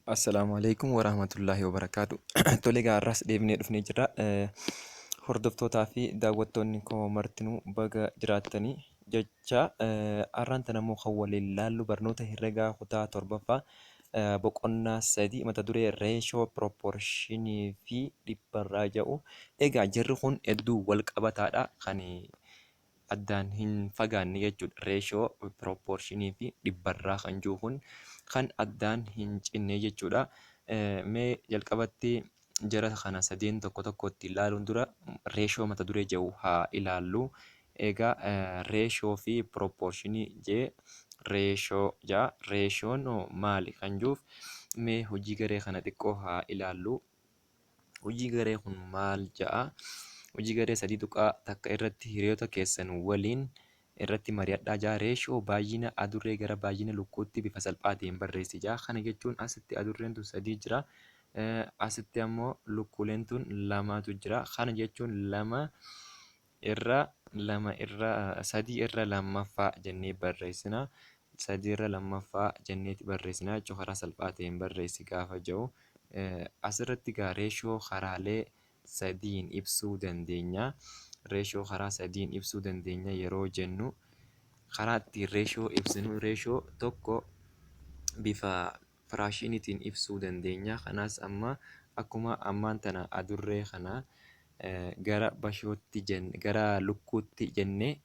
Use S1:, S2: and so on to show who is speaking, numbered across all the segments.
S1: Assalamualaikum warahmatullahi wabarakatuh. Tole gaarraas deebinee dhufnee jirra. Hordoftootaa fi daawwattoonni koo martinuu baga jiraattanii jecha har'aan tana immoo kan waliin laallu barnoota herregaa kutaa torbaffaa boqonnaa sadii mata duree reeshoo pirooporshinii fi dhibbarraa jedhu. Egaa jarri kun hedduu wal qabataadha kan addaan hin fagaanne jechuudha. Reeshoo pirooporshinii fi dhibbarraa kan jiru kun kan addaan hin cinne jechuudha. Mee jalqabatti jara kana sadeen tokko tokkotti ilaaluun dura reeshoo mata duree jedhu haa ilaallu. Egaa reeshoo fi pirooporshinii jee reeshoo jaa reeshoon maali kan jiruuf mee hojii garee kana xiqqoo haa ilaallu. Hojii garee kun maal ja'a? Hojii garee sadii tuqaa takka irratti hiriyoota keessan waliin irratti mari'adhaa jaa. Reeshoo baay'ina adurree gara baay'ina lukkuutti bifa salphaa ta'een barreessi jaa. Kana jechuun asitti adurreen tun sadii jira. Asitti ammoo lukkuuleen tun lamatu jira. Kana jechuun sadii irra lammaffaa jennee barreessina. Sadii irra lammaffaa jenneeti barreessina jechuun karaa salphaa ta'een barreessi gaafa jedhu. Asirratti gaa reeshoo karaalee sadiin ibsuu dandeenya. Reeshoo karaa sadiin ibsuu dandeenya yeroo jennu karaa ittiin reeshoo ibsinu reeshoo tokko bifa firaashiniitiin ibsuu dandeenya. Kanaas amma akkuma ammaan tana adurree kana gara bashootti gara lukkuutti jennee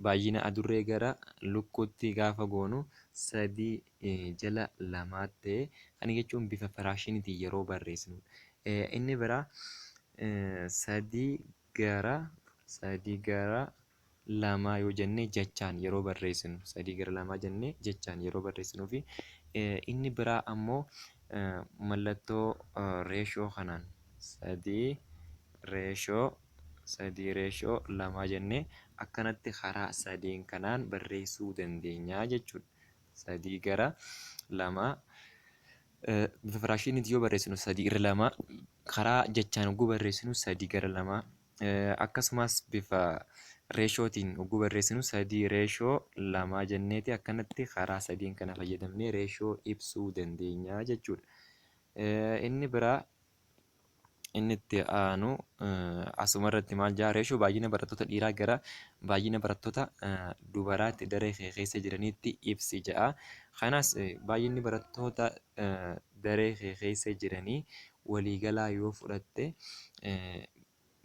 S1: baay'ina adurree gara lukkuutti gaafa goonu sadii jala lamaatti ta'e. Kana jechuun bifa firaashiniitiin yeroo barreessinu. Inni biraa sadii gara lamaa yoo jennee jechaan yeroo barreessinu. Sadii gara lamaa jennee jechaan yeroo barreessinuu fi inni biraa ammoo mallattoo reeshoo kanaan sadii reeshoo lamaa jennee akkanatti karaa sadeen kanaan barreessuu dandeenya jechuudha. Sadii gara lamaa bifa firaashiniitiin yoo barreessinu sadii irra lamaa, karaa jechaan yogguu barreessinu sadii gara lamaa, akkasumas bifa reeshootiin yogguu barreessinu sadii reeshoo lamaa jenneeti akkanatti karaa sadiin kana fayyadamnee reeshoo ibsuu dandeenya jechuudha. Inni biraa inni itti aanu asumarratti maal jaa reeshoo baay'ina barattoota dhiiraa gara baay'ina barattoota dubaraatti daree keessa jiraniitti ibsi jedha. Kanaas baay'inni barattoota daree keessa jiranii waliigalaa yoo fudhatte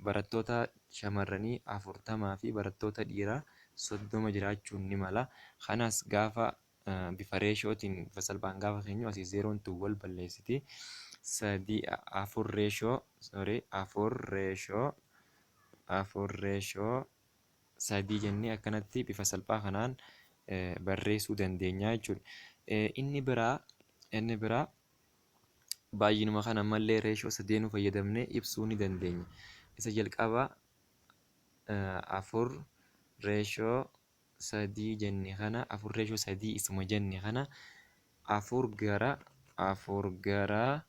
S1: barattoota shamarranii 40 fi barattoota dhiiraa 30 jiraachuun ni mala. Kanaas gaafa bifa reeshootiin bifa salphaan gaafa keenyu asii zeeroon tun wal balleessiti. Afur reeshoo sadii jennee akkanatti bifa salphaa kanaan barreessuu dandeenya jechuudha. Inni biraa baay'inuma kana ammallee reeshoo sadeenuu fayyadamnee ibsuu ni dandeenya. Isa jalqabaa afur reeshoo sadii jenne kana afur reeshoo sadii isuma jenne kana afur gara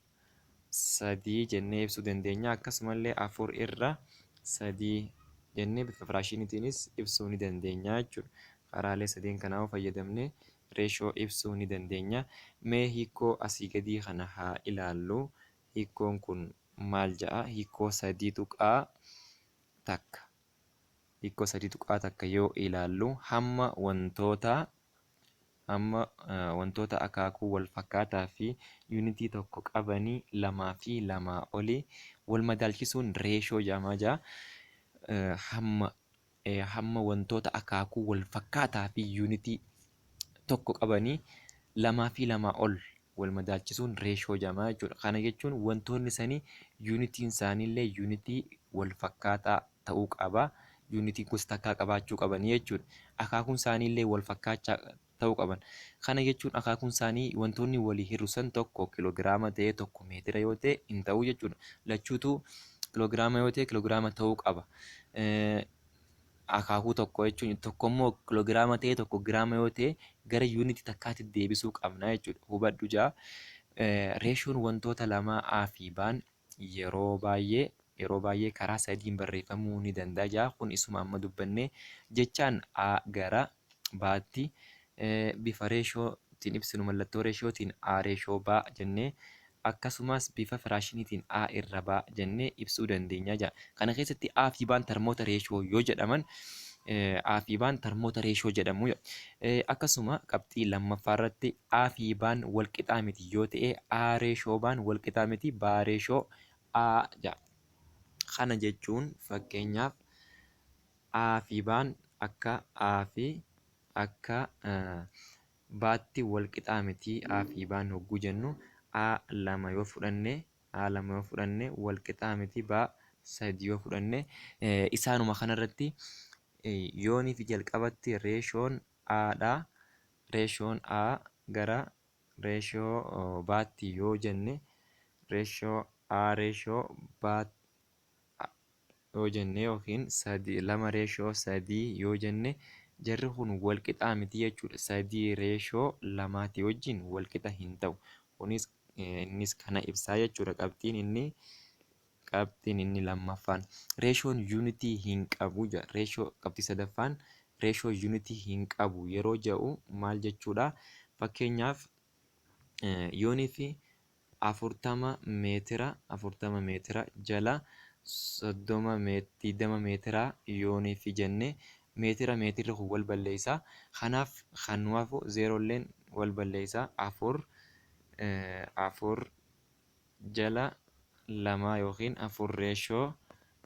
S1: sadii jennee ibsuu dandeenya. Akkasumallee afur irra sadii jennee bifa firaashiniitiinis ibsuu ni dandeenya jechuudha. Karaalee sadeen kanaa fayyadamnee reeshoo ibsuu ni dandeenya. Mee hiikoo asii gadii kana haa ilaallu. Hiikoon kun maal ja'a? Hiikoo sadii tuqaa takka yoo ilaallu hamma wantoota akaakuu wal fakkaataa fi yuunitii tokko qabanii lamaa fi lamaa olii wal madaalchisuun reeshoo jedhama jaa. Hamma wantoota akaakuu wal fakkaataa fi yuunitii tokko qabanii lamaa fi lamaa ol wal madaalchisuun reeshoo jedhama jechuudha. Kana jechuun wantoonni sanii yuunitiin isaaniillee yuunitii wal fakkaataa ta'uu qaba. Yuunitii gosa takkaa qabaachuu qabanii jechuudha. Akaakuun isaaniillee wal fakkaachaa ta'uu qaban. Kana jechuun akaakuun isaanii wantoonni walii hir'isan tokko kiloogiraama ta'ee tokko meetira yoo ta'e hin ta'uu jechuudha. Lachuutuu kiloogiraama yoo ta'e kiloogiraama ta'uu qaba. Akaakuu tokko jechuun tokkommoo kiloogiraama ta'ee tokko giraama yoo ta'e gara yuunitii takkaatti deebisuu qabna jechuudha. Hubadhu jaa. Reeshoon wantoota lamaa A fi B'n yeroo baay'ee karaa sadiin barreeffamuu ni danda'a jaa. Kun isuma amma dubbannee jechaan A gara B'tti bifa reeshoo ittiin ibsinu mallattoo reeshootiin A reeshoo B jennee akkasumas bifa firaashiniitiin A irra B jennee ibsuu dandeenya jedha. Kana keessatti A fi B'n termoota reeshoo yoo jedhaman A fi B'n termoota reeshoo jedhamu. Akkasuma qabxii lammaffaa irratti A fi B'n wal qixaa miti yoo ta'e A reeshoo B'n wal qixaa miti B reeshoo A jedha. Kana jechuun fakkeenyaaf A fi B'n akka A fi akka B'tti wal qixaa miti A fi B'n hogguu jennu A lama yoo fudhanne wal qixaa miti B sadi yoo fudhanne isaanuma kanarratti yoonii fi jalqabatti reeshoon A'dha. Reeshoon A gara reeshoo B'tti yoo jenne reeshoo A reeshoo B yoo jenne yookiin lama reeshoo sadii yoo jenne jarri kun wal qixaa miti jechuudha. Sadii reeshoo lamaati wajjin wal qixa hin ta'u. Kunis innis kana ibsaa jechuudha. Qabxiin inni lammaffaan reeshoon yuunitii hin qabu jedha. Qabxii sadaffaan reeshoo yuunitii hin qabu yeroo jedhu maal jechuudha? Fakkeenyaaf yoonii fi 40 meetira jala 20 meetiraa yoonii fi jenne meetirri kun wal balleessa. Kanaaf kan nu hafu zeeroolleen wal balleessa. 4 jala 2 yookiin 4 reeshoo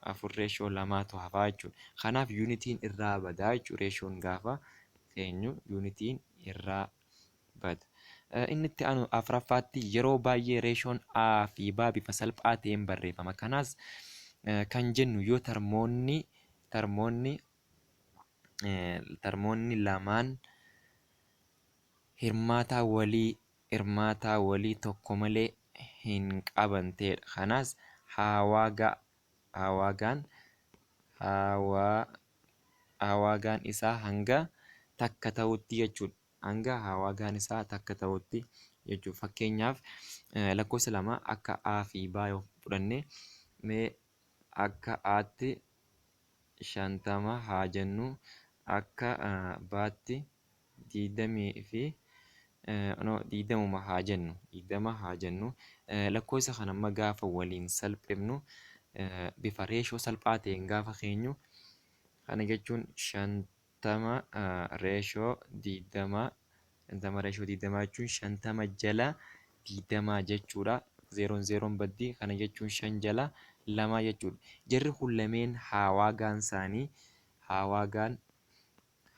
S1: 2tu hafaa jechuudha. Kanaaf yuunitiin irraa badaa jechuudha. Reeshoon gaafa keenyu yuunitiin irraa bada. Inni itti aanu afuraffaatti yeroo baay'ee reeshoon A fi B bifa salphaa ta'een barreeffama. Kanaas kan jennu yoo termoonni lamaan hirmaataa walii tokko malee hin qaban ta'edha. Kanaas hawaagaan isaa hanga takka ta'utti jechuudha. Fakkeenyaaf lakkoofsa lama akka A fi B yoo fudhanne mee akka A'tti 50 haa jennu akka B'tti 20 haa jennu lakkoofsa kana amma gaafa waliin salphifnu bifa reeshoo salphaa ta'een gaafa keenyu kana jechuun 50 reeshoo 20 jechuun 50 jala 20 jechuudha. Zeeroon baddii kana jechuun 5 jala 2 jechuudha. Jarri kun lameen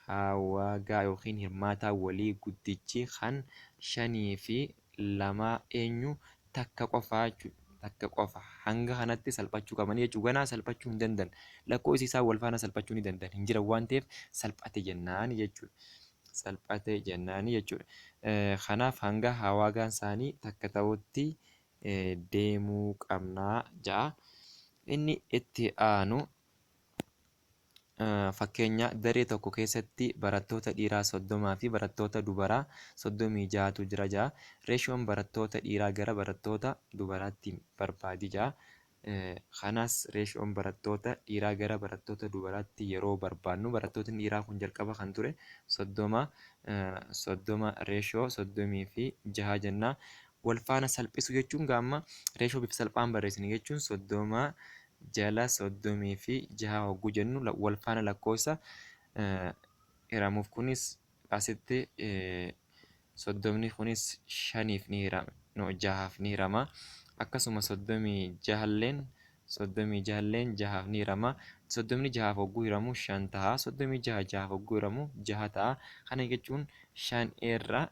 S1: hawaagaa yookiin hirmaataa walii guddichi kan 5 fi 2 eenyu takka qofaa jechuudha. Takka qofa hanga kanatti salphachuu qaban jechuudha. Ganaa salphachuu hin danda'an. Lakkoofsi isaa wal faana salphachuu ni danda'an. Hin jiran waan ta'eef salphate jennaani jechuudha. Kanaaf hanga hawaagaan isaanii takka ta'utti deemuu qabnaa ja'a. Inni itti aanu fakkeenya daree tokko keessatti barattoota dhiiraa 30 fi barattoota dubaraa 36tu jira ja'a. Reeshoon barattoota dhiiraa gara barattoota dubaraatti barbaadi ja'a. Kanaas reeshoon barattoota dhiiraa gara barattoota dubaraatti yeroo barbaannu barattootni dhiiraa kun jalqaba kan ture 30 reeshoo 36 jennaa. Wal faana salphisu jechuun gaamma reeshoo bifa salphaan barreessine jechuun 30 jala 36 hogguu jennu wal faana lakkoofsa hiramuuf kunis asitti 30 kunis 5f ni hirama 6f ni hirama. Akkasuma 36lleen 6f ni hirama. 36 hogguu hiramu 5 ta'a. 36 hogguu hiramu 6 ta'a. Kana jechuun 5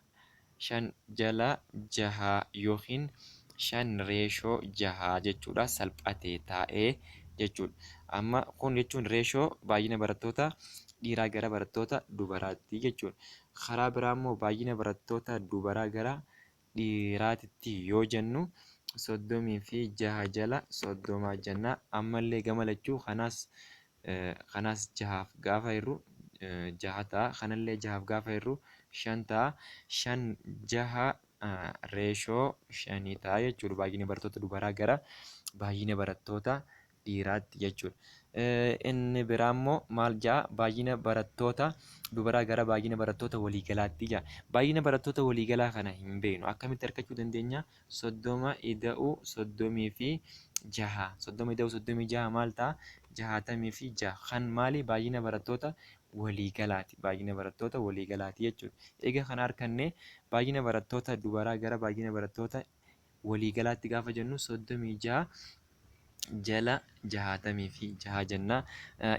S1: jala 6 yookiin 5 reeshoo 6 jechuudha. Salphatee taa'ee jechuudha. Amma kun jechuun reeshoo baay'ina barattoota dhiiraa gara barattoota dubaraatti jechuudha. Karaa biraa immoo baay'ina barattoota dubaraa gara dhiiraatitti yoo jennu 36 jala 30 jenna. Ammallee gama lachuu kanaas 6f gaafa hirru 6 ta'a. Kanallee 6f gaafa hirru 5 ta'a. 5 6 reeshoo 5 ta'a jechuudha. Baay'ina barattoota dubaraa gara baay'ina barattoota dhiiraatti jechuudha. Inni biraa immoo maal jedha? Baay'ina barattoota dubaraa gara baay'ina barattoota waliigalaatti jedha. Baay'ina barattoota waliigalaa kana hin beeknu. Akkamitti argachuu dandeenya? 30 ida'uu 36. 30 ida'uu 36 maal ta'a? 66. Kan maali? Baay'ina barattoota waliigalaati. Baay'ina barattoota waliigalaati jechuudha. Egaa kana harkannee baay'ina barattoota dubaraa gara baay'ina barattoota waliigalaatti gaafa jennu 36 jala 66 jenna.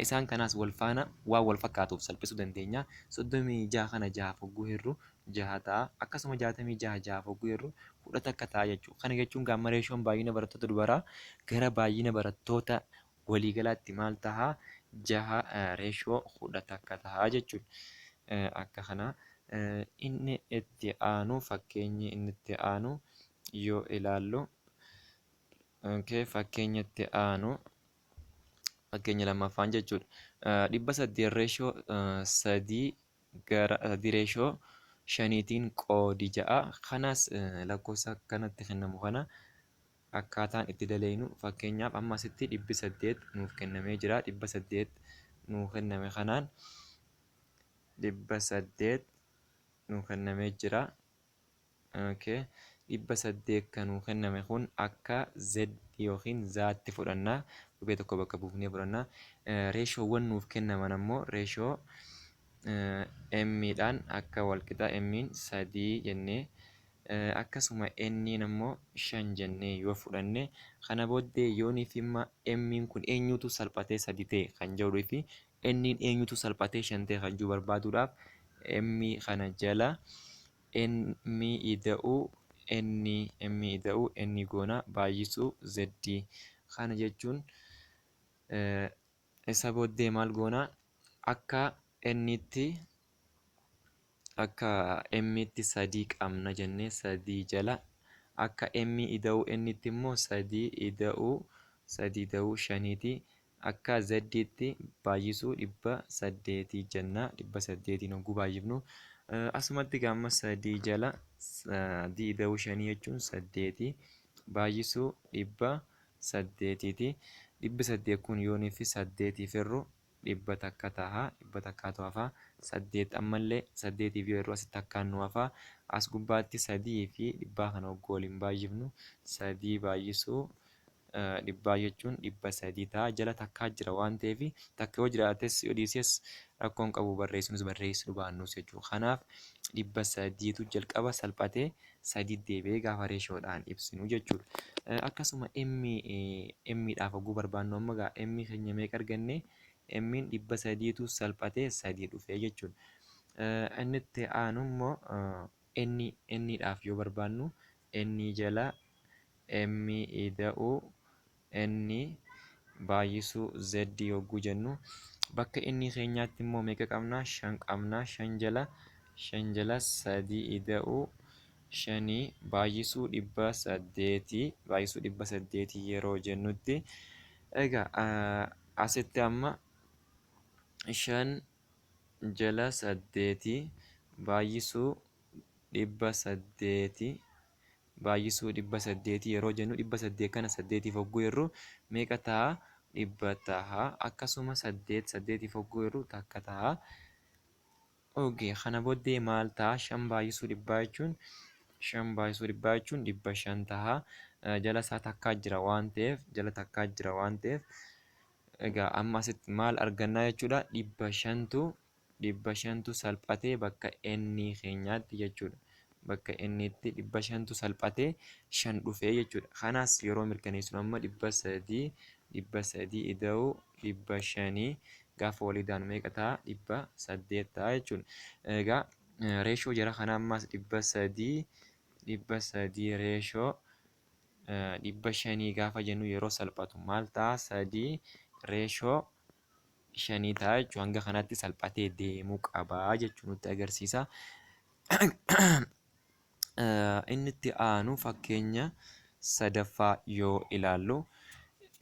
S1: Isaan kanaas wal faana waan wal fakkaatuuf salphisuu dandeenya. 36 kana 6 hogguu hirru 6 ta'a. Akkasuma 66 6 hogguu hirru 10 akka ta'a jechuudha. Kana jechuun gaamma reeshoon baay'ina barattoota dubaraa gara baay'ina barattoota waliigalaatti maal ta'a? 6 reeshoo 10 akka ta'a jechuudha. Akka kana inni itti aanu fakkeenyi inni itti aanu yoo ilaallu fakkeenya itti aanu fakkeenya lammaffaan jechuudha. 800 reeshoo 3 reeshoo 5tiin qoodi ja'a. Kanas lakkoofsa kanatti kennamu kana akkaataan itti dalagnu fakkeenyaaf amma asitti 800 nuuf kennamee jira. 800 nuuf kenname kanaan 800 nuuf kennamee jira. 800 kan nuuf kenname kun akka Z yookiin zaatti fudhannaa. Qubee tokko bakka buufnee fudhannaa. Reeshoowwan nuuf kennaman ammoo reeshoo M dhaan akka walqixa M'n 3 jennee akkasuma N'in ammoo 5 jennee yoo fudhanne kana booddee yooniif imma M'in kun eenyutu salphatee 3 ta'e kan jedhuu fi N'in eenyutu salphatee 5 ta'e kan jiru barbaaduudhaaf M kana jala M ida'uu N goona baay'isuu Z. Kana jechuun isa booddee maal goona? Akka M'tti 3 qabna jennee 3 jala akka M ida'uu N'tti immoo 3 ida'uu 5ti. Akka Z'tti baay'isuu 800 jenna. 800 hogguu baay'ifnu asumatti gaamma 3 jala 3 ida'uu 5 jechuun 8 baay'isuu 800ti. 800 kun yooniif 8 firru 100 takka ta'a. 100 takkaatu hafa. 8 ammallee 8 fi yeroo asitti akkaan nu hafa. As gubbaatti 3 fi 100 kana hogguu waliin baay'ifnu 3 baay'isuu 100 jechuun 300 ta'a. Jala takkaa jira waan ta'eef takka yoo jiraates yoo dhiises rakkoon qabu barreessuu baannus jechuudha. Kanaaf 300tu jalqaba salphatee 3 deebi'ee gaafa reeshoodhaan ibsinu jechuudha. Akkasuma M'dhaaf hogguu barbaannu amma egaa M keenya meeqa arganne? M'in 300tu salphatee 3 dhufee jechuudha. Inni itti aanu immoo N'dhaaf yoo barbaannu N jala M ida'uu N baay'isuu Z yogguu jennu bakka inni keenyaatti immoo meeqa qabna? 5 qabna. 5 jala 3 ida'uu 5 baay'isuu 800 yeroo jennutti egaa asitti amma 5 jala 8 baay'isuu 800 yeroo jennu 800 kana 8f hogguu hirru meeqa ta'a? 100 ta'a. Akkasuma 8f hogguu hirru takka ta'a. Kana booddee maal ta'a? 5 baay'isuu 100 jechuun 500 ta'a. Jala isaa takkaa jira waan ta'eef egaa amma asitti maal argannaa jechuudha? 500tu salphatee bakka N keenyaatti jechuudha. Bakka N'tti 500tu salphatee 5 dhufee jechuudha. Kanaas yeroo mirkaneessinu amma 300 ida'uu 500 gaafa walii daanu meeqa ta'a? 800 ta'a jechuudha. Egaa reeshoo jara kanaa ammaas 300 reeshoo 500 gaafa jennu yeroo salphatu maal ta'a? 3 reeshoo 5 ta'a jechuudha. Hanga kanatti salphatee deemuu qabaa jechuu nutti agarsiisa. Inni itti aanu fakkeenya sadaffaa yoo ilaallu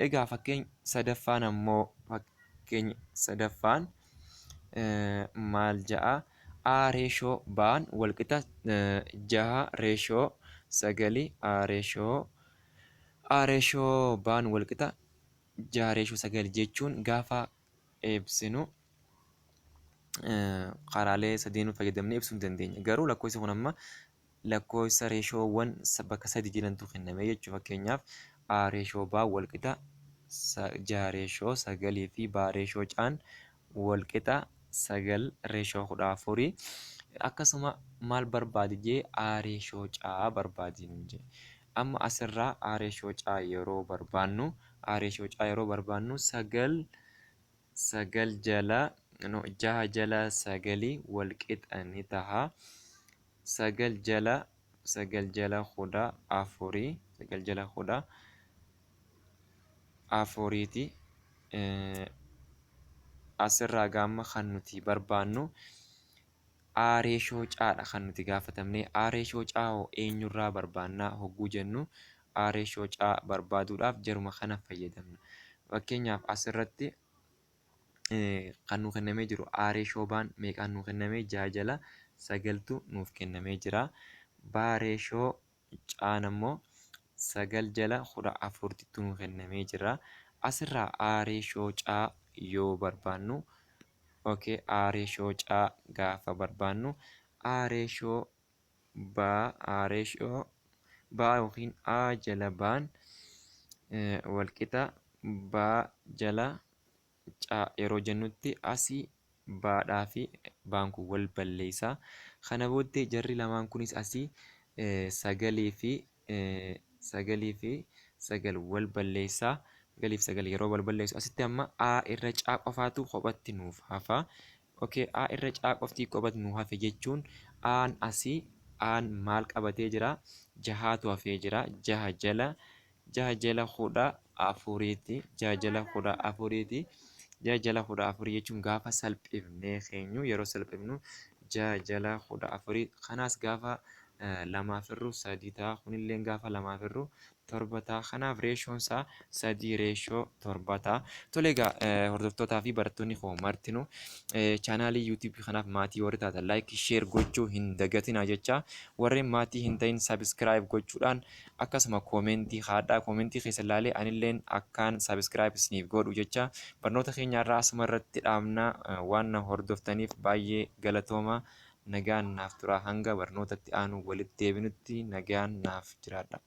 S1: egaa fakkeenya sadaffaan ammoo maal ja'a? A reeshoo ba'an walqixa 6 reeshoo 9 A reeshoo ba'an walqixa 6 jechuun gaafa ibsinu karaalee sadiinuu fayyadamnee ibsuu ni dandeenya. Garuu lakkoofsi kun amma lakkoofsa reeshoowwan bakka 3 jirantu kenname jechuudha. Fakkeenyaaf A reeshoo B wal qixa 6 reeshoo 9 fi B reeshoo C wal qixa 9 reeshoo 14. Akkasuma maal barbaadi jee A reeshoo C barbaadi nuun jee. Amma asirraa A reeshoo C yeroo barbaannu 9 jala 6 jala 9 wal qixa ni taha. 9 jala 14 9 jala 14ti. Asirraa gaamma kan nuti barbaannu A reeshoo C'dha kan nuti gaafatamne. A reeshoo C hoo eenyurraa barbaannaa hogguu jennu A reeshoo C barbaaduudhaaf jaruma kana fayyadamna. Fakkeenyaaf asirratti kan nuuf kennamee jiru A reeshoo B meeqaan nuuf kennamee 6 jala 9tu nuuf kennamee jira. B reeshoo C ammoo 9 jala 14tu nuuf kennamee jira. Asirraa A reeshoo C yoo barbaannu A reeshoo C gaafa barbaannu A reeshoo B yookiin A jala B'n wal qixa B jala C yeroo jennutti asii B'dhaa fi B'n kun wal balleessa. Kana booddee jarri lamaan kunis asii 9 fi 9 wal balleessa. 9 fi 9 yeroo wal balleessu asitti amma A irra C qofaatu kophatti nuuf hafa. A irra C qofti kophatti nuuf hafe jechuun A'n asii A'n maal qabatee jira? 6tu hafee jira. 6 jala 14ti. 6 jala 14ti. 6 jala 14 jechuun gaafa salphifnee keenyu yeroo salphifnu 6 jala 14 kanaas gaafa lamaaf hirru 3 ta'a. Kunillee gaafa lamaaf hirru 7 ta'a. Kanaaf reeshoon isaa 3 reeshoo 7 ta'a. Tole egaa hordoftootaa fi barattoonni koo martinuu chaanaalii yuutuubii kanaaf maatii warri taatan laayik sheer gochuu hin dagatinaa jecha. Warreen maatii hin ta'in sabiskiraayib gochuudhaan akkasuma koomentii haadhaa koomentii keessa ilaalee anilleen akkaan sabiskiraayib isiniif godhu jecha. Barnoota keenyarraa asuma irratti dhaabnaa waan na hordoftaniif baay'ee galatooma. Nagaan naaf turaa hanga barnootatti aanu walitti deebinutti nagaan naaf jiraadha.